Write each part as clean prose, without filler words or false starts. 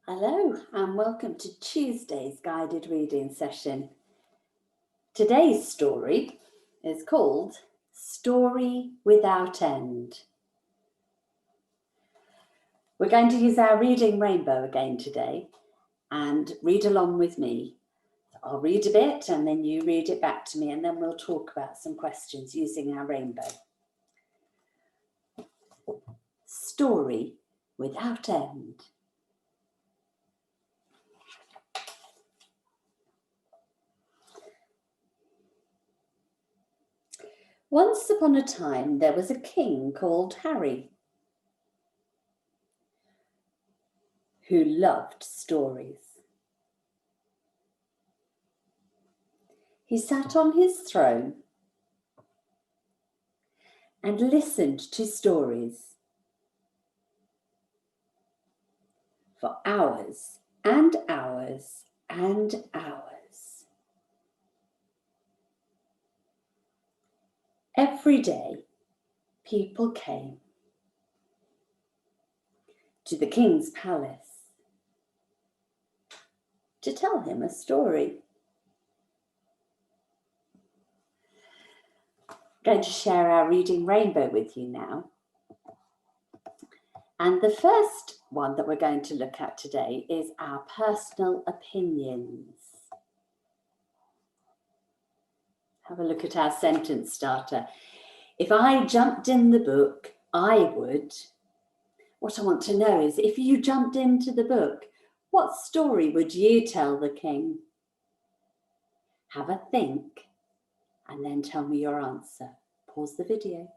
Hello and welcome to Tuesday's guided reading session. Today's story is called Story Without End. We're going to use our reading rainbow again today and read along with me. I'll read a bit and then you read it back to me and then we'll talk about some questions using our rainbow. Story Without End. Once upon a time, there was a king called Harry who loved stories. He sat on his throne and listened to stories for hours and hours and hours. Every day, people came to the king's palace to tell him a story. I'm going to share our reading rainbow with you now. And the first one that we're going to look at today is our personal opinions. Have a look at our sentence starter. If I jumped in the book, I would. What I want to know is, if you jumped into the book, what story would you tell the king? Have a think and then tell me your answer. Pause the video.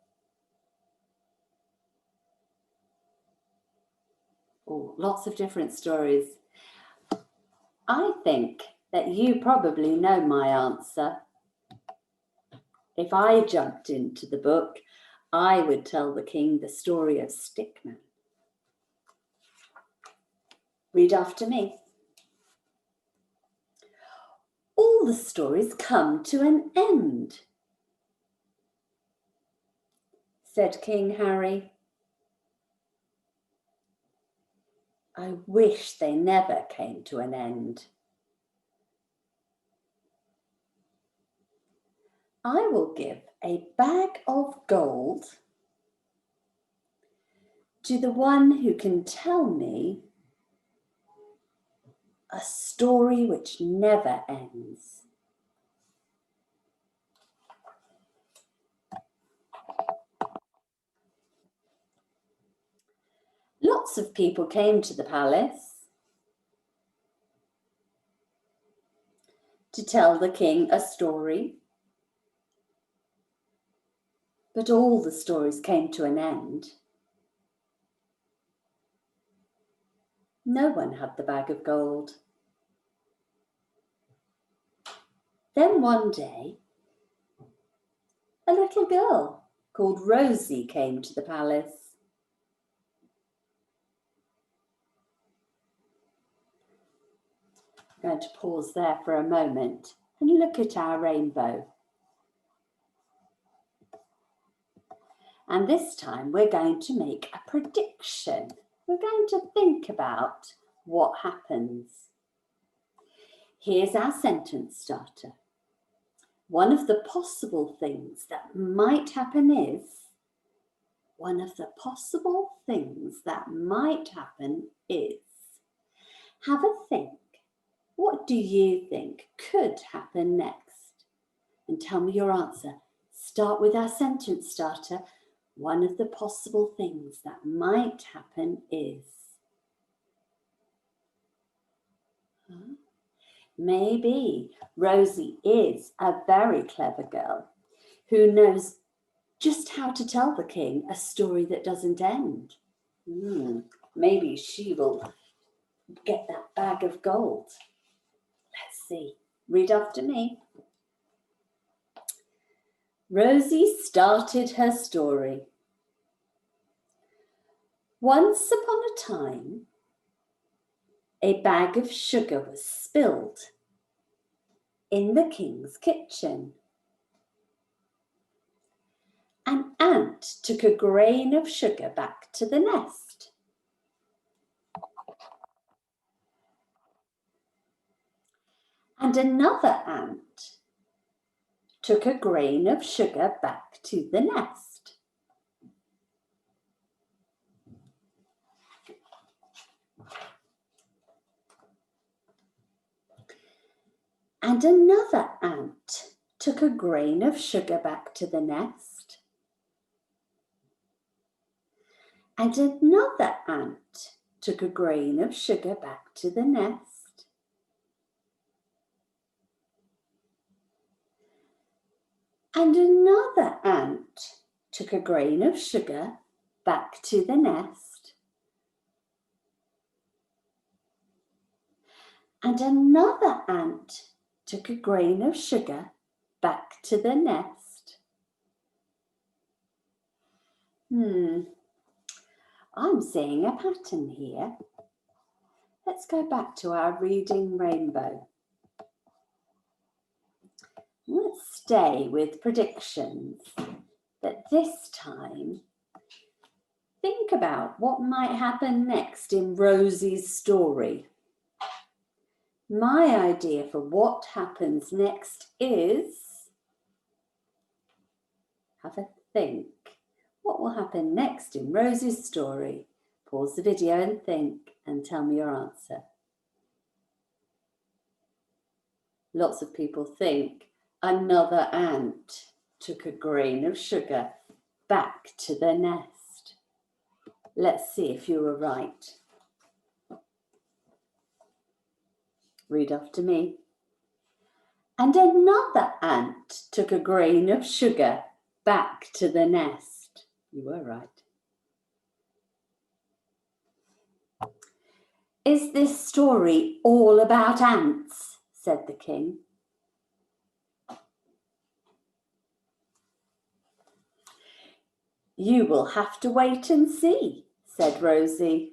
Oh, lots of different stories. I think that you probably know my answer. If I jumped into the book, I would tell the king the story of Stickman. Read after me. All the stories come to an end, said King Harry. I wish they never came to an end. I will give a bag of gold to the one who can tell me a story which never ends. Lots of people came to the palace to tell the king a story, but all the stories came to an end. No one had the bag of gold. Then one day, a little girl called Rosie came to the palace. I'm going to pause there for a moment and look at our rainbow. And this time we're going to make a prediction. We're going to think about what happens. Here's our sentence starter. One of the possible things that might happen is, one of the possible things that might happen is. Have a think. What do you think could happen next? And tell me your answer. Start with our sentence starter. One of the possible things that might happen is. Maybe Rosie is a very clever girl who knows just how to tell the king a story that doesn't end. Maybe she will get that bag of gold. Let's see. Read after me. Rosie started her story. Once upon a time, a bag of sugar was spilled in the king's kitchen. An ant took a grain of sugar back to the nest. And another ant took a grain of sugar back to the nest. And another ant took a grain of sugar back to the nest. And another ant took a grain of sugar back to the nest. And another ant took a grain of sugar back to the nest. And another ant took a grain of sugar back to the nest. I'm seeing a pattern here. Let's go back to our reading rainbow. Let's stay with predictions, but this time think about what might happen next in Rosie's story. My idea for what happens next is, have a think. What will happen next in Rosie's story? Pause the video and think and tell me your answer. Lots of people think another ant took a grain of sugar back to the nest. Let's see if you were right. Read after me. And another ant took a grain of sugar back to the nest. You were right. Is this story all about ants? Said the king. You will have to wait and see, said Rosie.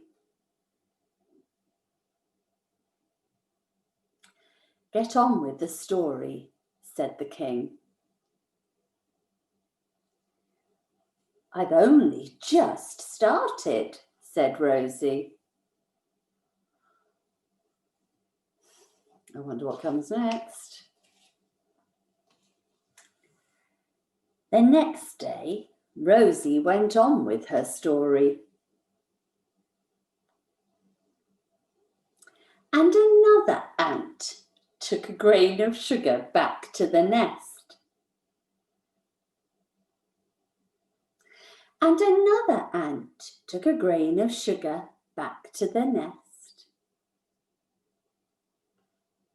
Get on with the story, said the king. I've only just started, said Rosie. I wonder what comes next. The next day, Rosie went on with her story. And another ant took a grain of sugar back to the nest. And another ant took a grain of sugar back to the nest.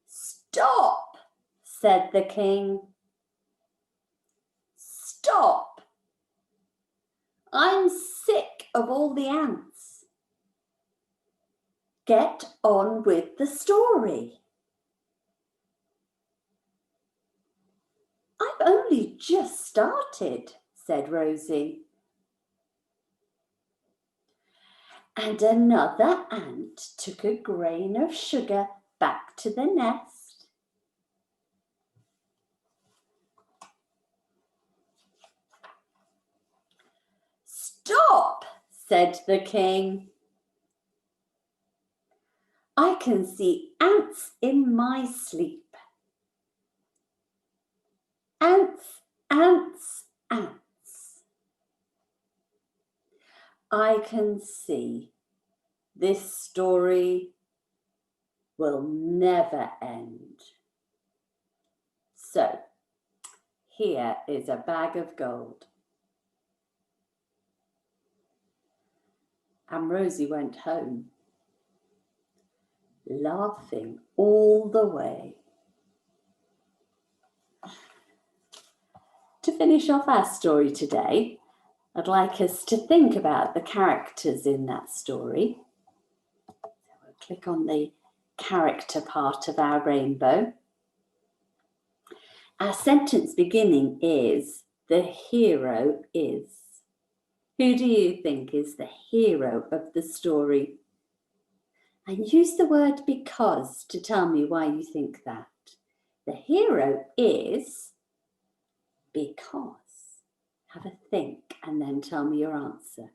Stop, said the king. Stop. I'm sick of all the ants. Get on with the story. I've only just started, said Rosie. And another ant took a grain of sugar back to the nest. Stop, said the king. I can see ants in my sleep. Ants, ants, ants. I can see this story will never end. So, here is a bag of gold. And Rosie went home, laughing all the way. To finish off our story today, I'd like us to think about the characters in that story. So we'll click on the character part of our rainbow. Our sentence beginning is, the hero is. Who do you think is the hero of the story? And use the word because to tell me why you think that. The hero is because. Have a think and then tell me your answer.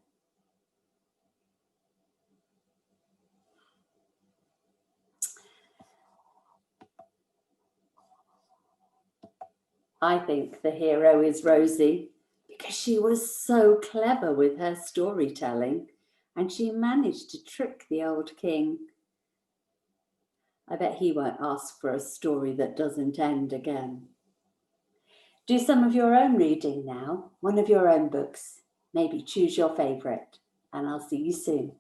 I think the hero is Rosie because she was so clever with her storytelling and she managed to trick the old king. I bet he won't ask for a story that doesn't end again. Do some of your own reading now, one of your own books. Maybe choose your favourite, and I'll see you soon.